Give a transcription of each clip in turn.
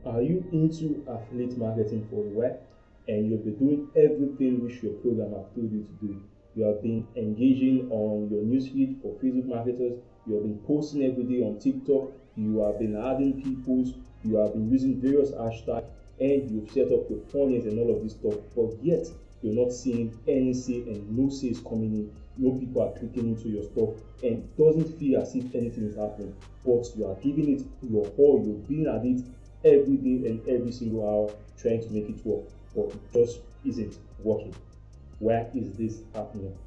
Are you into affiliate marketing for a while and you've been doing everything which your program have told you to do? You have been engaging on your newsfeed for Facebook marketers, you have been posting every day on TikTok, you have been adding peoples, you have been using various hashtags, and you've set up your funnels and all of this stuff, but yet you're not seeing any sale and no sales coming in, no people are clicking into your stuff, and it doesn't feel as if anything is happening, but you are giving it your all, you're being at it every day and every single hour trying to make it work, but it just isn't working. Where is this happening?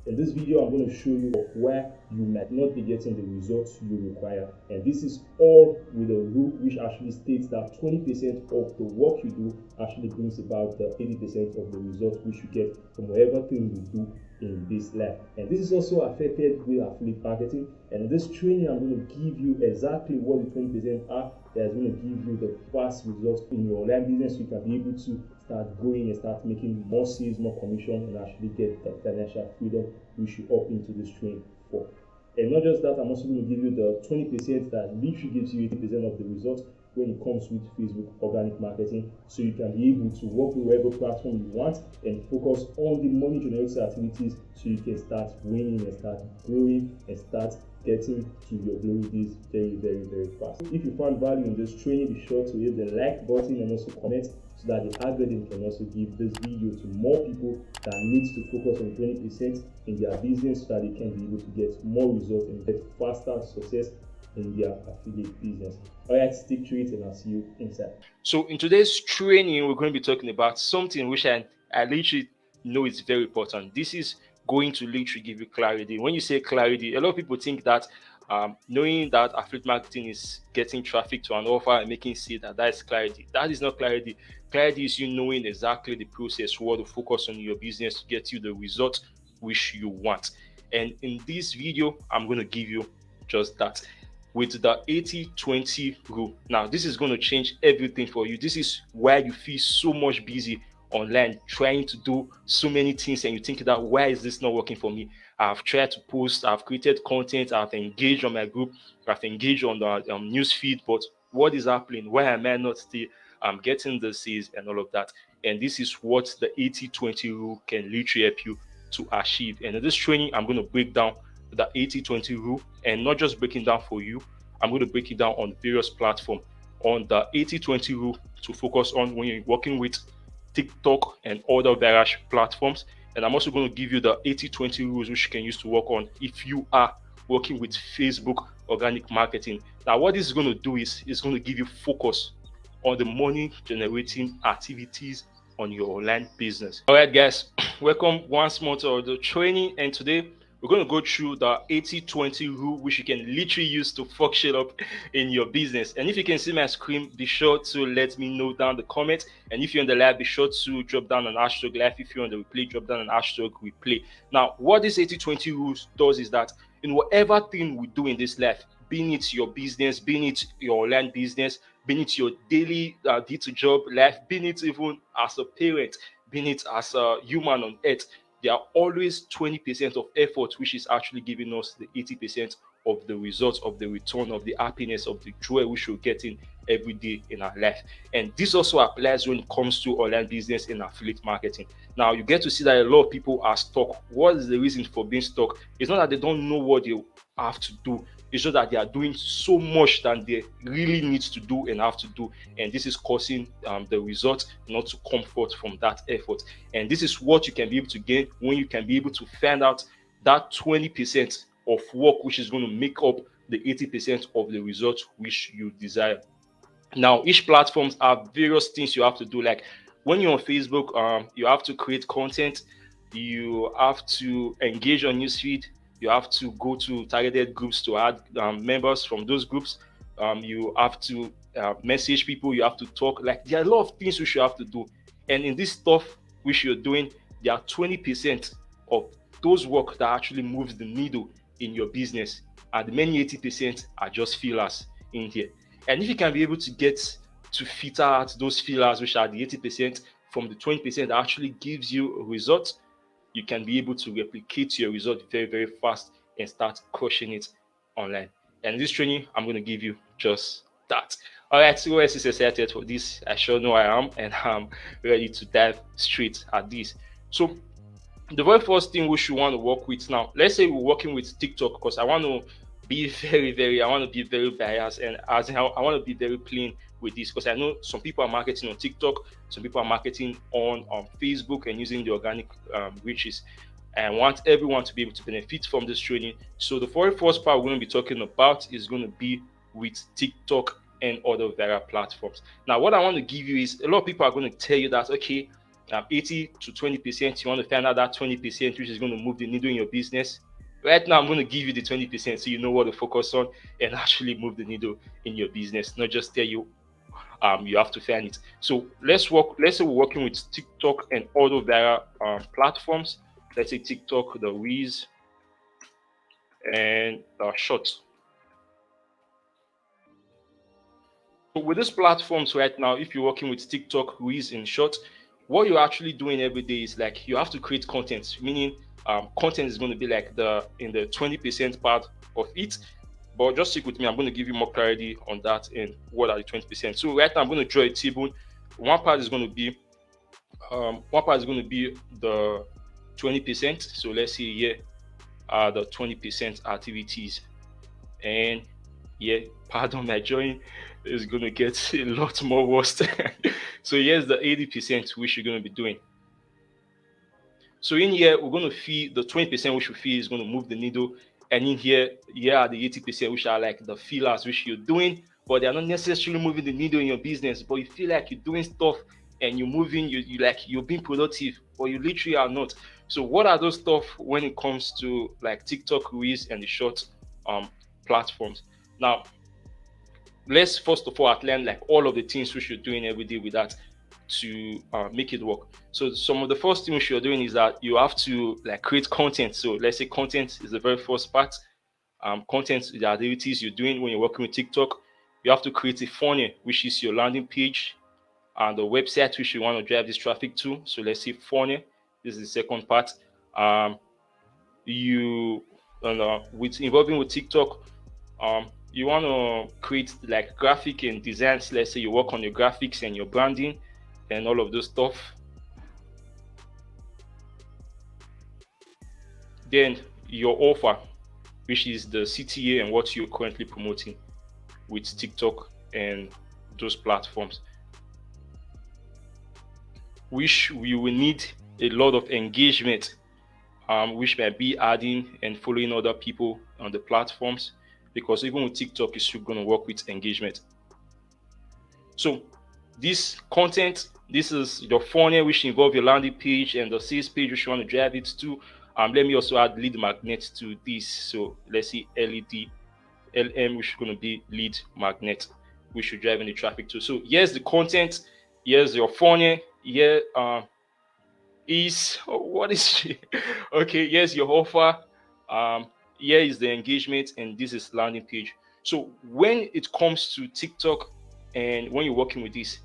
In this video, I'm going to show you where you might not be getting the results you require. And this is all with a rule which actually states that 20% of the work you do actually brings about the 80% of the results which you get from whatever thing you do in this life. And this is also affected with affiliate marketing. And in this training, I'm going to give you exactly what the 20% are that's going to give you the fast results in your online business so you can be able to start growing and start making more sales, more commission, and actually get the financial freedom which you opt into this training for. And not just that, I'm also going to give you the 20% that literally gives you 80% of the results when it comes with Facebook organic marketing, so you can be able to work with whatever platform you want and focus on the money generating activities so you can start winning and start growing and start getting to your glory days very, very, very fast. If you found value in this training, be sure to hit the like button and also comment so that the algorithm can also give this video to more people that needs to focus on 20% in their business so that they can be able to get more results and get faster success in their affiliate business. All right, stick to it and I'll see you inside. So in today's training, we're going to be talking about something which I literally know is very important. This is going to literally give you clarity. When you say clarity, a lot of people think that knowing that affiliate marketing is getting traffic to an offer and making sure that is clarity. That is not clarity. Clarity is you knowing exactly the process, what to focus on your business to get you the result which you want. And in this video, I'm going to give you just that with the 80-20 rule. Now, this is going to change everything for you. This is where you feel so much busy online trying to do so many things and you think that why is this not working for me? I've tried to post, I've created content, I've engaged on my group, I've engaged on the news feed, but what is happening? Why am I not still getting the sales and all of that? And this is what the 80-20 rule can literally help you to achieve. And in this training, I'm going to break down the 80-20 rule, and not just breaking down for you, I'm going to break it down on various platforms on the 80-20 rule to focus on when you're working with TikTok and other various platforms. And I'm also going to give you the 80-20 rules which you can use to work on if you are working with Facebook organic marketing. Now, what this is going to do is it's going to give you focus on the money generating activities on your online business. All right, guys, welcome once more to the training. And today we're going to go through the 80-20 rule, which you can literally use to fuck shit up in your business. And if you can see my screen, be sure to let me know down the comments. And if you're on the live, be sure to drop down an hashtag live. If you're on the replay, drop down an hashtag replay. Now, what this 80-20 rule does is that in whatever thing we do in this life, being it your business, being it your online business, being it your daily day-to job life, being it even as a parent, being it as a human on earth, there are always 20% of effort, which is actually giving us the 80% of the results, of the return, of the happiness, of the joy we should get in every day in our life. And this also applies when it comes to online business and affiliate marketing. Now, you get to see that a lot of people are stuck. What is the reason for being stuck? It's not that they don't know what they have to do. It's just that they are doing so much than they really need to do and have to do. And this is causing the result not to come forth from that effort. And this is what you can be able to gain when you can be able to find out that 20% of work which is going to make up the 80% of the results which you desire. Now, each platforms have various things you have to do. Like when you're on Facebook, you have to create content, you have to engage on newsfeed, you have to go to targeted groups to add members from those groups. You have to message people, you have to talk. Like there are a lot of things which you have to do. And in this stuff which you're doing, there are 20% of those work that actually moves the needle in your business. And the many 80% are just fillers in here. And if you can be able to get to filter out those fillers, which are the 80% from the 20% that actually gives you a result, you can be able to replicate your result very, very fast and start crushing it online. And in this training, I'm going to give you just that. All right, so who else is excited for this? I sure know I am, and I'm ready to dive straight at this. So the very first thing we should want to work with now, let's say we're working with TikTok, because I want to be I want to be very biased, and as I want to be very plain with this, because I know some people are marketing on TikTok, some people are marketing on Facebook and using the organic reaches. And I want everyone to be able to benefit from this training. So the very first part we're going to be talking about is going to be with TikTok and other viral platforms. Now, what I want to give you is, a lot of people are going to tell you that, okay, 80 to 20%, you want to find out that 20% which is going to move the needle in your business. Right now, I'm going to give you the 20% so you know what to focus on and actually move the needle in your business, not just tell you you have to find it. So let's say we're working with TikTok and other viral platforms. Let's say TikTok, the Reels, and Shorts. So with these platforms right now, if you're working with TikTok, Reels, and Shorts, what you're actually doing every day is like you have to create content, meaning content is going to be like in the 20% part of it. But just stick with me, I'm going to give you more clarity on that and what are the 20%. So right now I'm going to draw a table. One part is going to be the 20%. So let's see here are the 20% activities. And yeah, pardon my drawing, is going to get a lot more worse. So here's the 80% which you're going to be doing. So in here, we're going to feed the 20% which we feel is going to move the needle. And in here are the 80% which are like the fillers which you're doing, but they're not necessarily moving the needle in your business. But you feel like you're doing stuff and you're moving, you're being productive, but you literally are not. So what are those stuff when it comes to like TikTok, Reels, and the short platforms? Now, let's first of all outline like all of the things which you're doing every day with that to make it work. So some of the first things you're doing is that you have to like create content. So let's say content is the very first part. Content is the activities you're doing when you're working with TikTok. You have to create a funnel, which is your landing page and the website which you want to drive this traffic to. So let's say funnel. This is the second part. With involving with TikTok, you want to create like graphic and designs. Let's say you work on your graphics and your branding and all of those stuff. Then your offer, which is the CTA and what you're currently promoting with TikTok and those platforms, which we will need a lot of engagement, which might be adding and following other people on the platforms, because even with TikTok, it's still going to work with engagement. So this content, this is your funnel, which involve your landing page and the sales page, which you want to drive it to. Let me also add lead magnet to this. So let's see LM, which is going to be lead magnet, which should drive any traffic to. So here's the content, here's your funnel, here okay, here's your offer, here is the engagement, and this is landing page. So when it comes to TikTok and when you're working with this,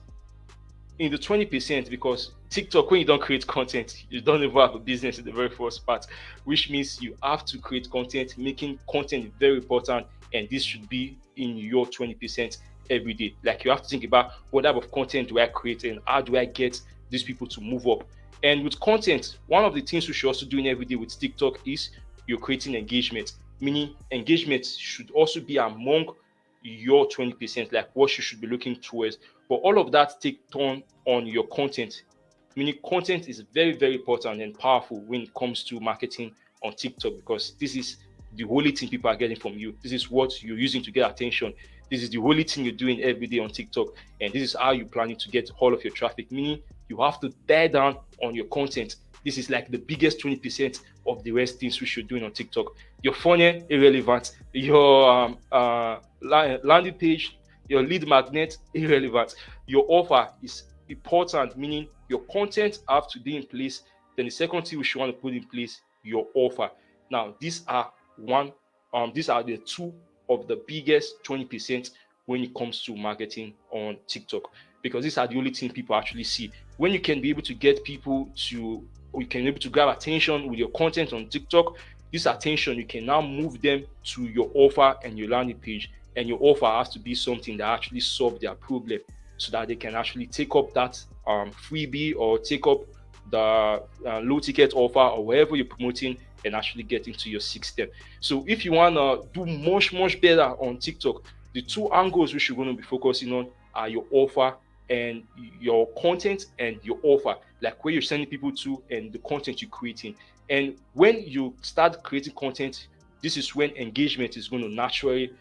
in the 20%, because TikTok, when you don't create content, you don't even have a business in the very first part, which means you have to create content. Making content very important, and this should be in your 20% every day. Like you have to think about what type of content do I create and how do I get these people to move up. And with content, one of the things we should also doing every day with TikTok is you're creating engagement, meaning engagement should also be among your 20%, like what you should be looking towards. But all of that take turn on your content, meaning content is very, very important and powerful when it comes to marketing on TikTok, because this is the only thing people are getting from you. This is what you're using to get attention. This is the only thing you're doing every day on TikTok, and this is how you're planning to get all of your traffic, meaning you have to dial down on your content. This is like the biggest 20% of the rest things which you're doing on TikTok. Your funnel, irrelevant. Your landing page, your lead magnet, irrelevant. Your offer is important, meaning your content have to be in place. Then the second thing we should want to put in place, your offer. Now, these are the two of the biggest 20% when it comes to marketing on TikTok, because these are the only thing people actually see. When you can be able to get people to, or you can be able to grab attention with your content on TikTok, this attention, you can now move them to your offer and your landing page, and your offer has to be something that actually solve their problem, so that they can actually take up that freebie or take up the low ticket offer or whatever you're promoting and actually get into your system. So if you want to do much better on TikTok, the two angles which you're going to be focusing on are your offer and your content, and your offer, like where you're sending people to and the content you're creating. And when you start creating content, this is when engagement is going to naturally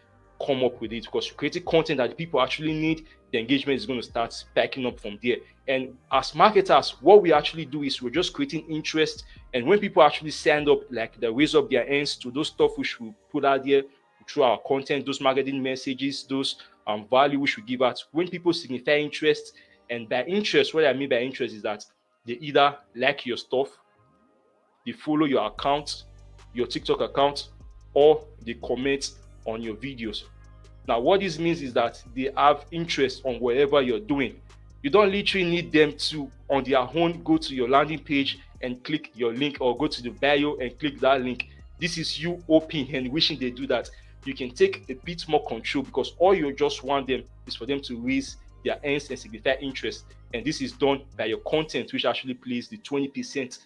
come up with it, because you're creating content that people actually need. The engagement is going to start spiking up from there. And as marketers, what we actually do is we're just creating interest, and when people actually stand up, like they raise up their hands to those stuff which we put out there through our content, those marketing messages, those value which we give out, when people signify interest. And by interest, what I mean by interest is that they either like your stuff, they follow your account, your TikTok account, or they comment on your videos. Now, what this means is that they have interest on whatever you're doing. You don't literally need them to, on their own, go to your landing page and click your link, or go to the bio and click that link. This is you hoping and wishing they do that. You can take a bit more control, because all you just want them is for them to raise their hands and signify interest. And this is done by your content, which actually plays the 20%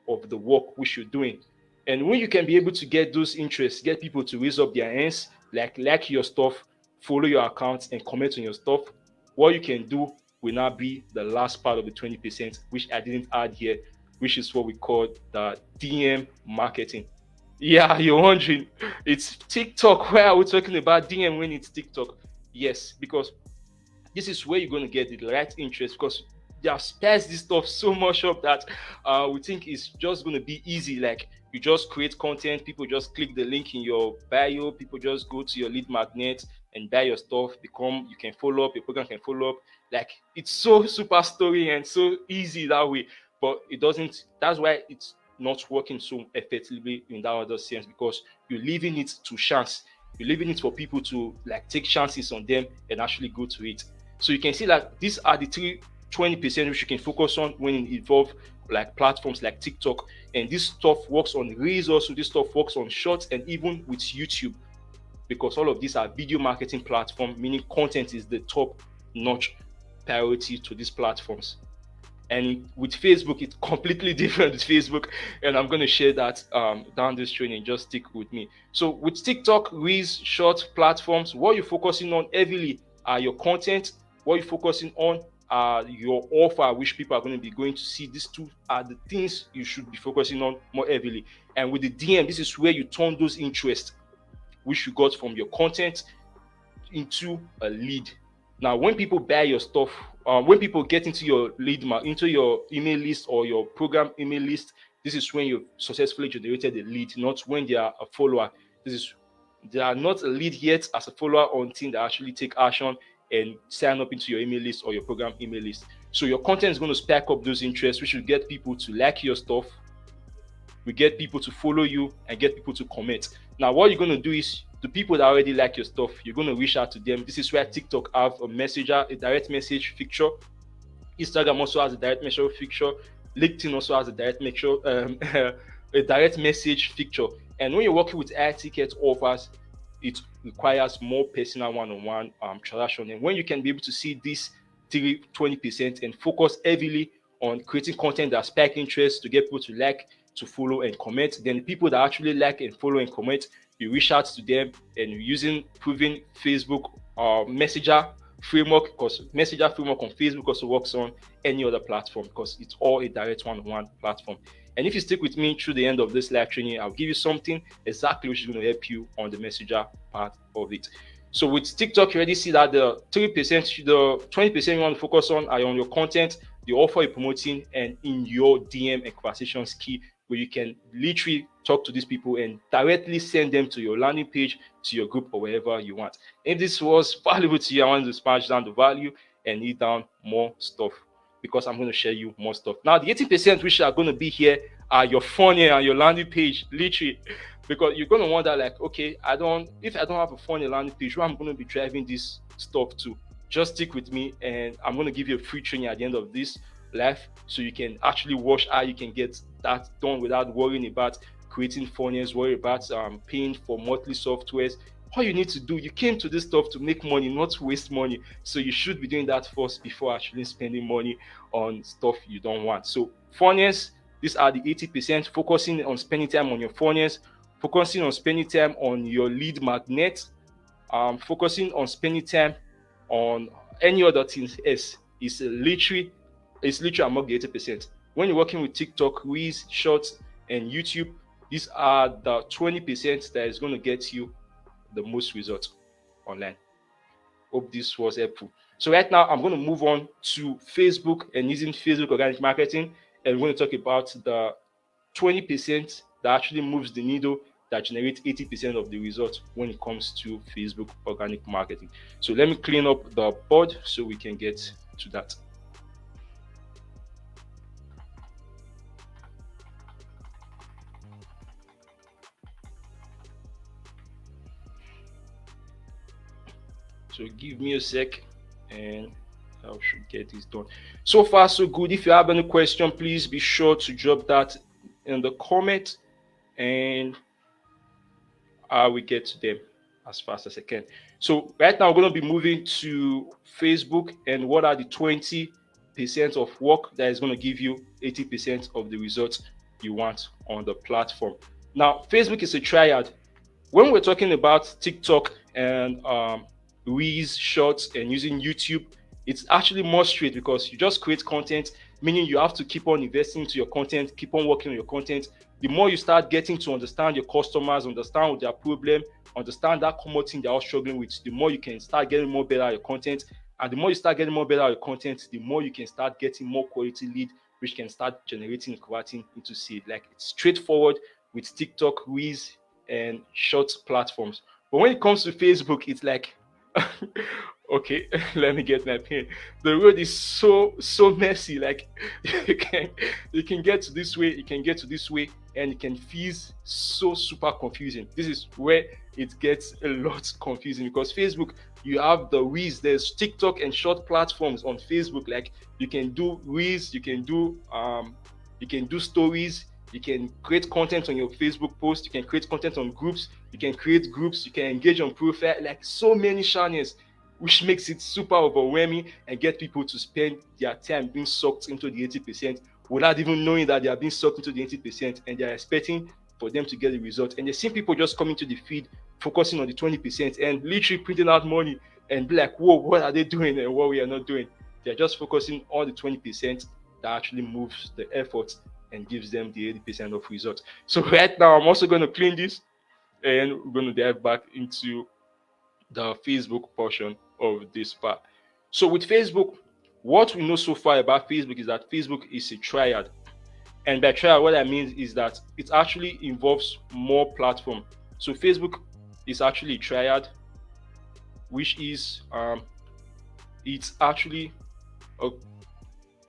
of the work which you're doing. And when you can be able to get those interests, get people to raise up their hands, like your stuff, follow your account, and comment on your stuff, what you can do will now be the last part of the 20%, which I didn't add here, which is what we call the DM marketing. Yeah, you're wondering, it's TikTok. Why are we talking about DM when it's TikTok? Yes, because this is where you're going to get the right interest, because they have spiced this stuff so much up that we think it's just going to be easy. Like, you just create content, people just click the link in your bio, people just go to your lead magnet and buy your stuff, you can follow up, your program can follow up. Like, it's so super story and so easy that way, but it doesn't. That's why it's not working so effectively in that other sense, because you're leaving it to chance. You're leaving it for people to like take chances on them and actually go to it. So you can see that these are the 20% which you can focus on when it involves like platforms like TikTok. And this stuff works on Reels also, this stuff works on Shorts, and even with YouTube, because all of these are video marketing platforms, meaning content is the top notch priority to these platforms. And with Facebook, it's completely different with Facebook, and I'm going to share that down this training. Just stick with me. So with TikTok, Reels, short platforms, what you're focusing on heavily are your content. What you're focusing on are your offer, which people are going to be going to see. These two are the things you should be focusing on more heavily. And with the DM, this is where you turn those interests which you got from your content into a lead. Now, when people buy your stuff, when people get into your into your email list or your program email list, this is when you've successfully generated a lead, not when they are a follower. They are not a lead yet as a follower until they actually take action and sign up into your email list or your program email list. So your content is going to spike up those interests, which will get people to like your stuff, we get people to follow you, and get people to comment. Now, what you're going to do is, the people that already like your stuff, you're going to reach out to them. This is where TikTok have a messenger, a direct message feature. Instagram also has a direct message feature. LinkedIn also has a direct message feature. And when you're working with high ticket offers, it requires more personal one-on-one transaction. And when you can be able to see this 20% and focus heavily on creating content that spike interest to get people to like, to follow, and comment, then people that actually like and follow and comment, you reach out to them, and using proven Facebook messenger framework, because messenger framework on Facebook also works on any other platform, because it's all a direct one-on-one platform. And if you stick with me through the end of this live training, I'll give you something exactly which is going to help you on the messenger part of it. So with TikTok, you already see that the 3%, the 20% you want to focus on are on your content, the offer you're promoting, and in your DM and conversations key, where you can literally talk to these people and directly send them to your landing page, to your group, or wherever you want. If this was valuable to you, I want to smash down the value and need down more stuff, because I'm going to share you more stuff. Now, the 80% which are going to be here are your funnel and your landing page, literally, because you're going to wonder, like, okay, if I don't have a funnel landing page, where I'm going to be driving this stuff to? Just stick with me, and I'm going to give you a free training at the end of this live, so you can actually watch how you can get that done without worrying about creating funnels, worry about paying for monthly softwares All you need to do, you came to this stuff to make money, not to waste money. So you should be doing that first before actually spending money on stuff you don't want. So funnels, these are the 80%, focusing on spending time on your funnels, focusing on spending time on your lead magnet, focusing on spending time on any other things else is literally among the 80%. When you're working with TikTok, Reels, Shorts, and YouTube, these are the 20% that is going to get you the most results online. Hope this was helpful. So right now, I'm going to move on to Facebook and using Facebook organic marketing, and we're going to talk about the 20% that actually moves the needle, that generates 80% of the results when it comes to Facebook organic marketing. So let me clean up the board so we can get to that. So give me a sec and I should get this done. So far, so good. If you have any question, please be sure to drop that in the comment and I will get to them as fast as I can. So right now, we're going to be moving to Facebook and what are the 20% of work that is going to give you 80% of the results you want on the platform. Now, Facebook is a triad. When we're talking about TikTok and Reels, Shorts, and using YouTube, it's actually more straight because you just create content, meaning you have to keep on investing into your content, keep on working on your content. The more you start getting to understand your customers, understand what their problem, understand that common thing they're all struggling with, the more you can start getting more better at your content. And the more you start getting more better at your content, the more you can start getting more quality lead, which can start generating and converting into seed. Like, it's straightforward with TikTok, Reels, and short platforms. But when it comes to Facebook, it's like, okay, let me get my pen. The road is so messy. Like, you can get to this way, you can get to this way, and it can feel so super confusing. This is where it gets a lot confusing because Facebook, you have the Reels, there's TikTok and short platforms on Facebook. Like, you can do Reels, you can do stories, you can create content on your Facebook post, you can create content on groups, you can create groups, you can engage on profile, like so many channels, which makes it super overwhelming and get people to spend their time being sucked into the 80% without even knowing that they are being sucked into the 80% and they're expecting for them to get the result. And you see people just coming to the feed, focusing on the 20% and literally printing out money and be like, whoa, what are they doing and what we are not doing? They're just focusing on the 20% that actually moves the effort and gives them the 80% of results. So right now, I'm also going to clean this and we're going to dive back into the Facebook portion of this part. So with Facebook, what we know so far about Facebook is that Facebook is a triad. And by triad, what I mean is that it actually involves more platform. So Facebook is actually a triad, which is it's actually a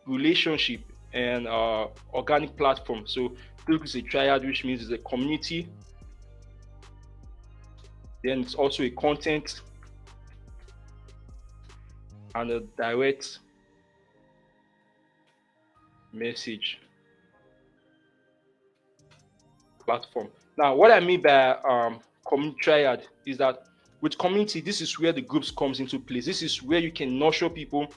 relationship and organic platform. So Facebook is a triad, which means it's a community. Then it's also a content and a direct message platform. Now, what I mean by community triad is that with community, this is where the groups comes into place. This is where you can nurture people.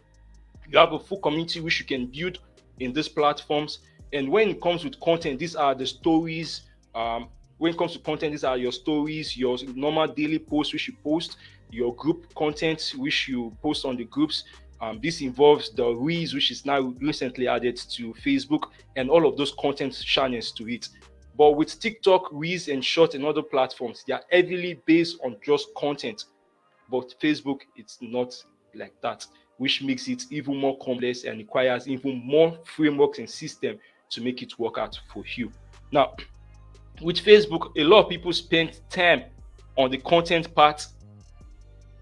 You have a full community which you can build in these platforms. And when it comes with content, these are the stories. When it comes to content, these are your stories, your normal daily posts which you post, your group content which you post on the groups. This involves the Reels, which is now recently added to Facebook, and all of those content channels to it. But with TikTok, Reels, and Short and other platforms, they are heavily based on just content. But Facebook, it's not like that, which makes it even more complex and requires even more frameworks and system to make it work out for you. Now, with Facebook, a lot of people spend time on the content part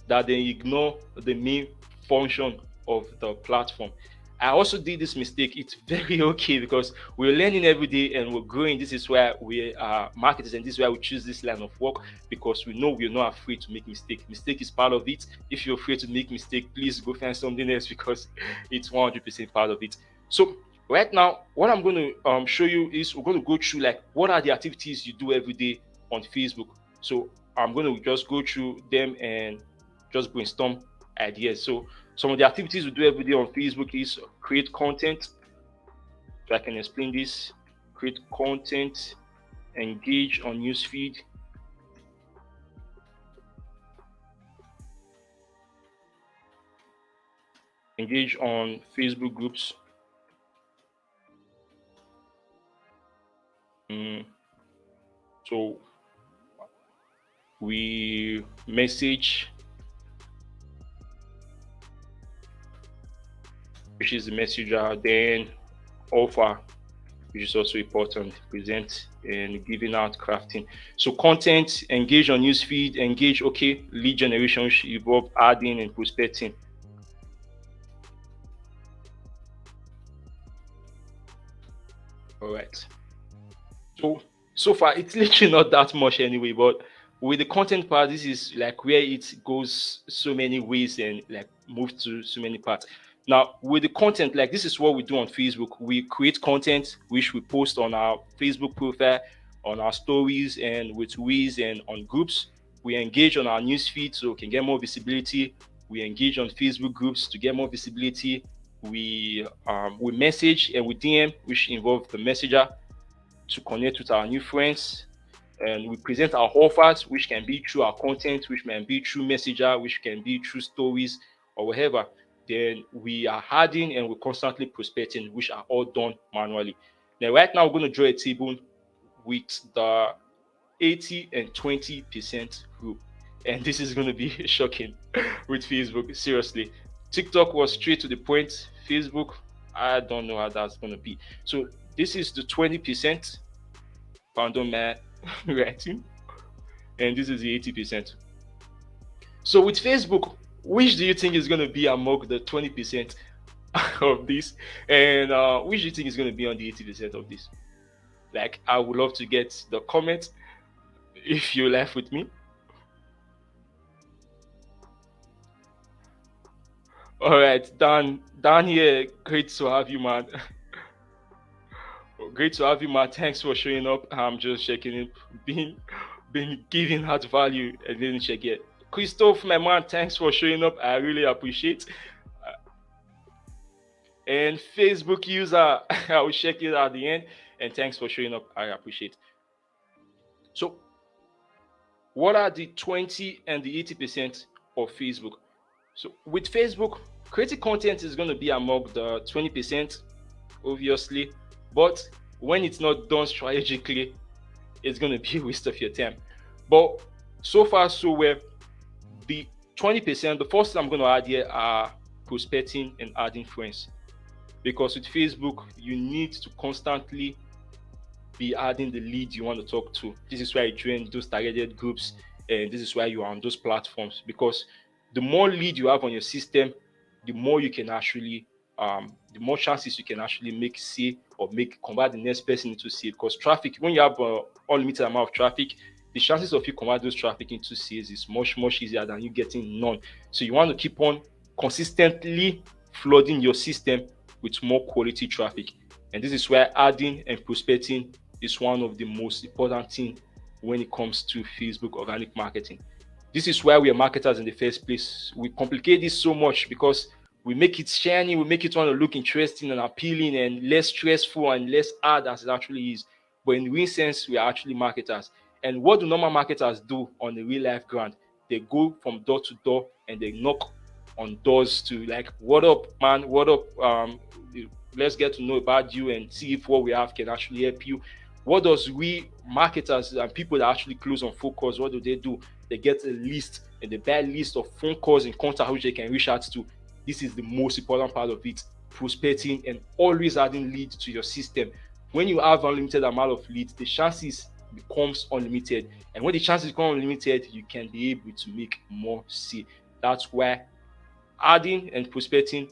that they ignore the main function of the platform. I also did this mistake. It's very okay because we're learning every day and we're growing. This is why we are marketers and this is why we choose this line of work, because we know we're not afraid to make mistake. Mistake is part of it. If you're afraid to make mistake, please go find something else because it's 100% part of it. So right now, what I'm going to show you is we're going to go through like what are the activities you do every day on Facebook. So I'm going to just go through them and just brainstorm ideas. So some of the activities we do every day on Facebook is create content. So I can explain this: create content, engage on newsfeed, engage on Facebook groups. So we message, which is the messenger, then offer, which is also important, present and giving out, crafting. So content, engage on newsfeed, engage, okay, lead generation, which involve adding and prospecting. All right. So far it's literally not that much anyway, but with the content part, this is like where it goes so many ways and like moves to so many parts. Now with the content, like this is what we do on Facebook. We create content which we post on our Facebook profile, on our stories, and with Wiz and on groups. We engage on our newsfeed so we can get more visibility. We engage on Facebook groups to get more visibility. We message and we DM, which involve the messenger, to connect with our new friends, and we present our offers, which can be through our content, which can be through messenger, which can be through stories or whatever. Then we are adding and we're constantly prospecting, which are all done manually. Now right now we're going to draw a table with the 80 and 20% group, and this is going to be shocking with Facebook. Seriously, TikTok was straight to the point. Facebook, I don't know how that's going to be. So this is the 20%, pardon my writing, and this is the 80%. So with Facebook, which do you think is going to be among the 20% of this, and which do you think is going to be on the 80% of this? Like, I would love to get the comment if you laugh with me. All right, Dan here, great to have you, man. Great to have you, man. Thanks for showing up. I'm just checking it, being giving out value. I didn't check it. Christophe, my man, thanks for showing up. I really appreciate. And Facebook user, I will check it at the end. And thanks for showing up. I appreciate. So, what are the 20 and the 80% of Facebook? So, with Facebook, creating content is going to be among the 20%, obviously. But when it's not done strategically, it's going to be a waste of your time. But so far, so well. The 20%, the first thing I'm going to add here are prospecting and adding friends. Because with Facebook, you need to constantly be adding the lead you want to talk to. This is why you join those targeted groups, and this is why you are on those platforms. Because the more lead you have on your system, the more you can actually the more chances you can actually make see or make convert the next person into see. Because traffic, when you have unlimited amount of traffic, the chances of you convert those traffic into sales is much easier than you getting none. So you want to keep on consistently flooding your system with more quality traffic, and this is where adding and prospecting is one of the most important things when it comes to Facebook organic marketing. This is why we are marketers in the first place. We complicate this so much because we make it shiny, we make it want to look interesting and appealing and less stressful and less hard as it actually is. But in real sense, we are actually marketers. And what do normal marketers do on the real life ground? They go from door to door and they knock on doors to like, what up, man? What up? Let's get to know about you and see if what we have can actually help you. What does we marketers and people that actually close on focus, what do? They get a list and they buy a list of phone calls and contacts which they can reach out to. This is the most important part of it, prospecting and always adding leads to your system. When you have unlimited amount of leads, the chances becomes unlimited, and when the chances become unlimited, you can be able to make more see. That's why adding and prospecting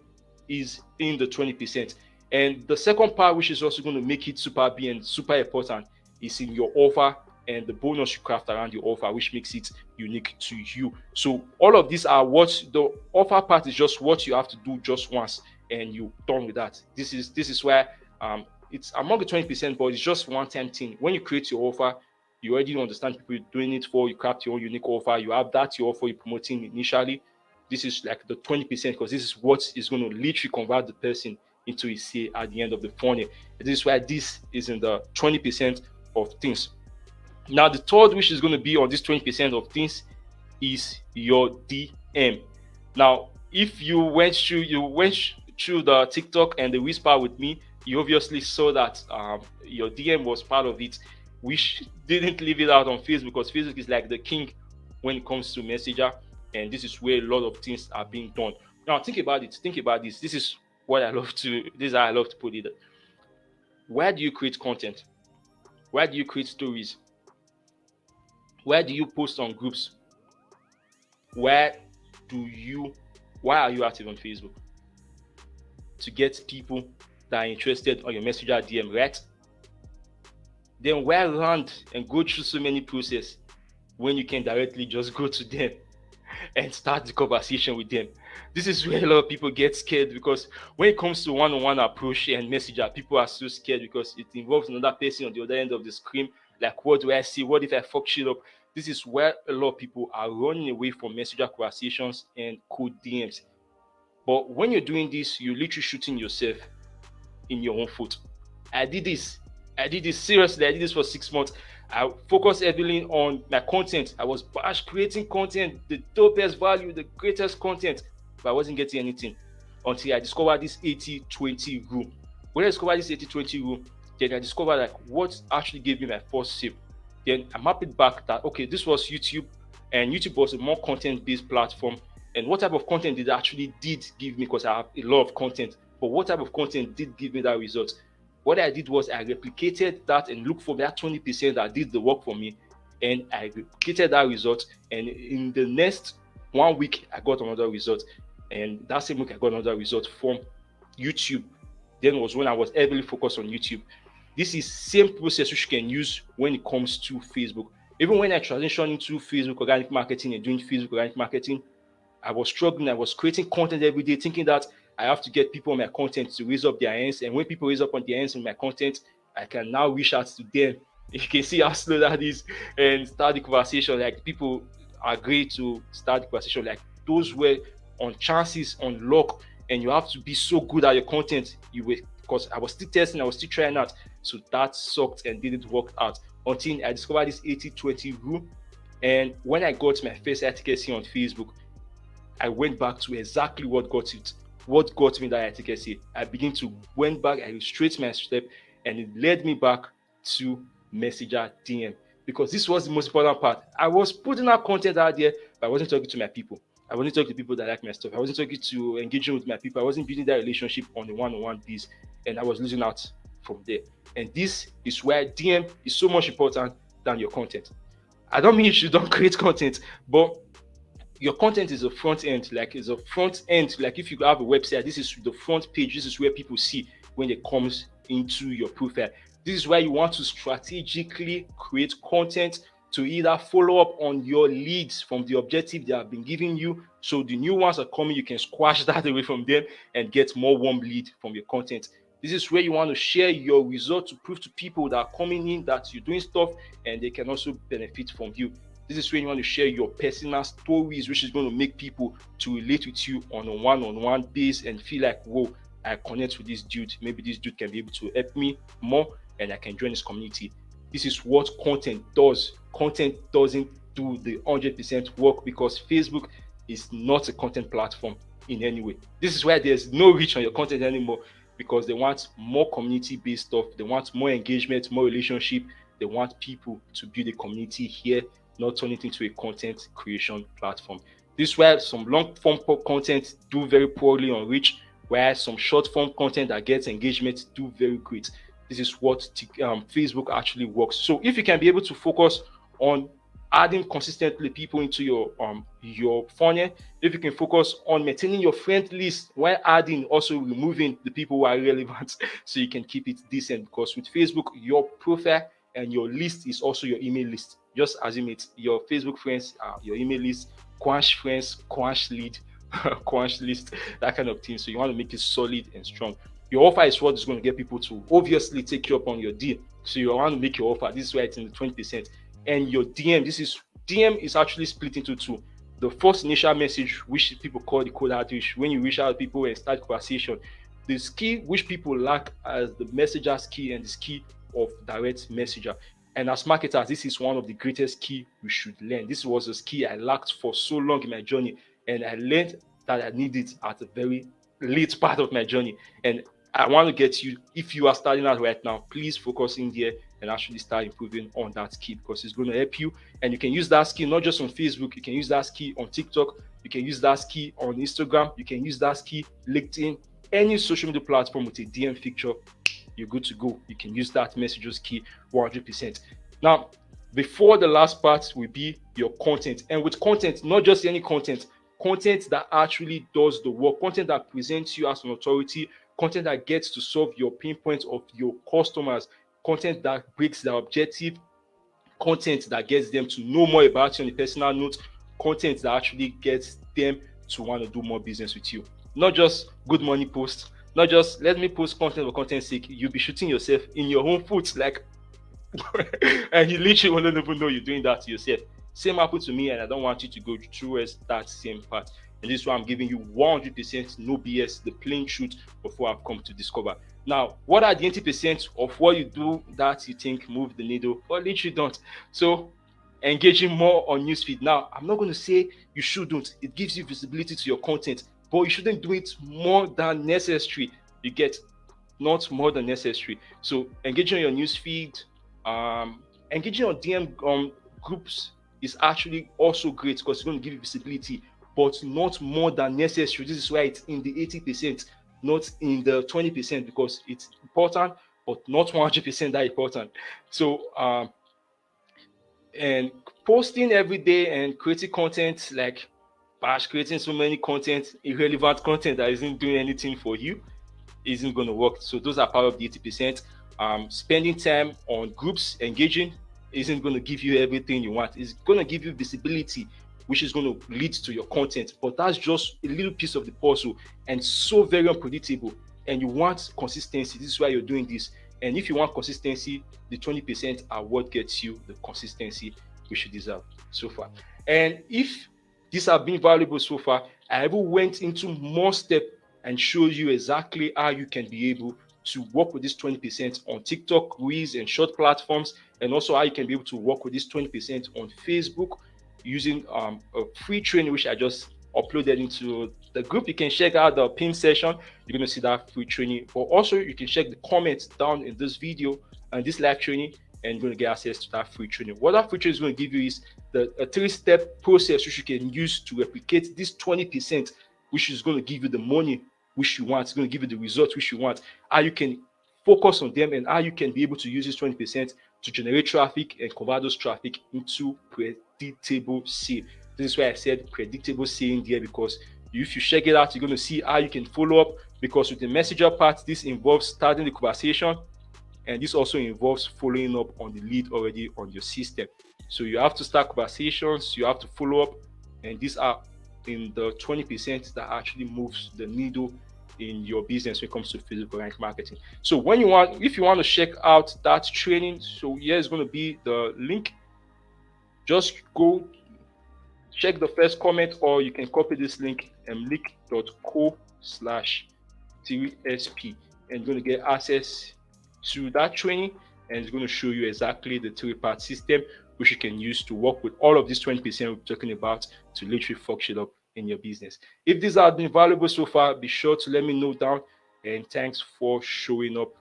is in the 20%. And the second part, which is also going to make it super big and super important, is in your offer and the bonus you craft around your offer, which makes it unique to you. So all of these are what the offer part is, just what you have to do just once and you're done with that. This is where it's among the 20%, but it's just one time thing. When you create your offer, you already understand people you're doing it for, you craft your own unique offer, you have that your offer you're promoting initially. This is like the 20%, because this is what is going to literally convert the person into a sale at the end of the funnel. This is why this is in the 20% of things. Now, the third, which is going to be on this 20% of things, is your DM. Now, if you went through the TikTok and the whisper with me, you obviously saw that your DM was part of it. We didn't leave it out on Facebook, because Facebook is like the king when it comes to Messenger, and this is where a lot of things are being done. Now, think about it. Think about this. This is what I love to. This is how I love to put it. Where do you create content? Where do you create stories? Where do you post on groups? Why are you active on Facebook? To get people that are interested on your Messenger DM, right? Then why run and go through so many processes when you can directly just go to them and start the conversation with them? This is where a lot of people get scared, because when it comes to one-on-one approach and Messenger, people are so scared because it involves another person on the other end of the screen. Like, what do I see? What if I fuck shit up? This is where a lot of people are running away from Messenger conversations and cold DMs. But when you're doing this, you're literally shooting yourself in your own foot. I did this seriously. I did this for 6 months. I focused heavily on my content. I was creating content, the dopest value, the greatest content, but I wasn't getting anything until I discovered this 80-20 rule. When I discovered this 80-20 rule, then I discovered like what actually gave me my first sale. Then I mapped it back that, okay, this was YouTube, and YouTube was a more content-based platform. And what type of content did actually did give me, because I have a lot of content, but what type of content did give me that result? What I did was I replicated that and looked for that 20% that did the work for me, and I replicated that result. And in the next 1 week, I got another result, and that same week I got another result from YouTube. Then was when I was heavily focused on YouTube. This is same process which you can use when it comes to Facebook. Even when I transitioned into Facebook organic marketing and doing Facebook organic marketing, I was struggling. I was creating content every day, thinking that I have to get people on my content to raise up their hands. And when people raise up on their hands in my content, I can now reach out to them. You can see how slow that is, and start the conversation. Like, people agree to start the conversation. Like, those were on chances, on luck, and you have to be so good at your content. Because I was still testing, I was still trying out. So that sucked and didn't work out until I discovered this 80-20 rule. And when I got my first efficacy on Facebook, I went back to exactly what got me that efficacy. I went back, I retraced my step, and it led me back to Messenger DM, because this was the most important part. I was putting out content out there, but I wasn't talking to my people. I wasn't talking to people that like my stuff. I wasn't talking to engaging with my people. I wasn't building that relationship on the one-on-one base, and I was losing out from there. And this is where DM is so much important than your content. I don't mean you don't create content, but your content is a front end. Like, it's a front end. Like, if you have a website, this is the front page. This is where people see when it comes into your profile. This is where you want to strategically create content to either follow up on your leads from the objective they have been giving you. So the new ones are coming, you can squash that away from them and get more warm lead from your content. This is where you want to share your results to prove to people that are coming in that you're doing stuff and they can also benefit from you. This is where you want to share your personal stories, which is going to make people to relate with you on a one-on-one base and feel like, whoa, I connect with this dude. Maybe this dude can be able to help me more and I can join this community. This is what content does. Content doesn't do the 100% work, because Facebook is not a content platform in any way. This is why there's no reach on your content anymore, because they want more community-based stuff. They want more engagement, more relationship. They want people to build a community here, not turn it into a content creation platform. This is where some long-form content do very poorly on reach, where some short-form content that gets engagement do very great. This is what Facebook actually works. So if you can be able to focus on adding consistently people into your funnel, if you can focus on maintaining your friend list while adding, also removing the people who are irrelevant, so you can keep it decent. Because with Facebook, your profile and your list is also your email list. Just assume it. Your Facebook friends are your email list, quench friends, quench lead, quench list, that kind of thing. So you want to make it solid and strong. Your offer is what is going to get people to obviously take you up on your deal. So you want to make your offer. This is why it's in the 20%. and your DM. DM is actually split into two. The first initial message, which people call the cold outreach, when you reach out to people and start conversation. The skill which people lack as the messenger skill and the skill of direct messenger. And as marketers, this is one of the greatest key we should learn. This was a skill I lacked for so long in my journey, and I learned that I need it at a very late part of my journey. And I want to get you, if you are starting out right now, please focus in there and actually start improving on that skill, because it's going to help you. And you can use that skill not just on Facebook, you can use that skill on TikTok, you can use that skill on Instagram, you can use that skill LinkedIn, any social media platform with a DM feature. You're good to go. You can use that messages key 100%. Now, before the last part will be your content. And with content, not just any content, content that actually does the work, content that presents you as an authority, content that gets to solve your pain points of your customers, content that breaks their objective, content that gets them to know more about you on a personal note, content that actually gets them to want to do more business with you. Not just good money posts, not just let me post content for content's sake. You'll be shooting yourself in your own foot, like, and you literally won't even know you're doing that to yourself. Same happened to me, and I don't want you to go through that same part. And this is why I'm giving you 100% no BS, the plain truth of what I've come to discover. Now, what are the 80% of what you do that you think move the needle, or literally don't? So, engaging more on newsfeed. Now, I'm not going to say you shouldn't. It gives you visibility to your content, but you shouldn't do it more than necessary. You get, not more than necessary. So, engaging on your newsfeed, engaging on DM groups is actually also great because it's going to give you visibility, but not more than necessary. This is why it's in the 80%, not in the 20%, because it's important, but not 100% that important. So, and posting every day and creating content like Bash, creating so many content, irrelevant content that isn't doing anything for you, isn't going to work. So those are part of the 80%. Spending time on groups, engaging, isn't going to give you everything you want. It's going to give you visibility, which is going to lead to your content. But that's just a little piece of the puzzle, and so very unpredictable. And you want consistency. This is why you're doing this. And if you want consistency, the 20% are what gets you the consistency which you deserve so far. And if these have been valuable so far, I even went into more steps and showed you exactly how you can be able to work with this 20% on TikTok, Reels, and short platforms, and also how you can be able to work with this 20% on Facebook using a free training which I just uploaded into the group. You can check out the pin session. You're going to see that free training, but also you can check the comments down in this video and this live training, and you're going to get access to that free training. What that free training is going to give you is a 3-step process which you can use to replicate this 20%, which is going to give you the money which you want. It's going to give you the results which you want. How you can focus on them, and how you can be able to use this 20% to generate traffic and convert those traffic into predictable sale. This is why I said predictable sale there, because if you check it out, you're going to see how you can follow up, because with the messenger part, this involves starting the conversation, and this also involves following up on the lead already on your system. So you have to start conversations, you have to follow up, and these are in the 20% that actually moves the needle in your business when it comes to physical rank marketing. So if you want to check out that training, so here's going to be the link. Just go check the first comment, or you can copy this link, mlik.co/3sp, and you're going to get access to that training, and it's going to show you exactly the 3-part system which you can use to work with all of this 20% we're talking about to literally fuck shit up in your business. If these have been valuable so far, be sure to let me know down, and thanks for showing up.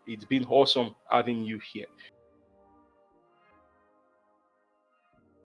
It's been awesome having you here.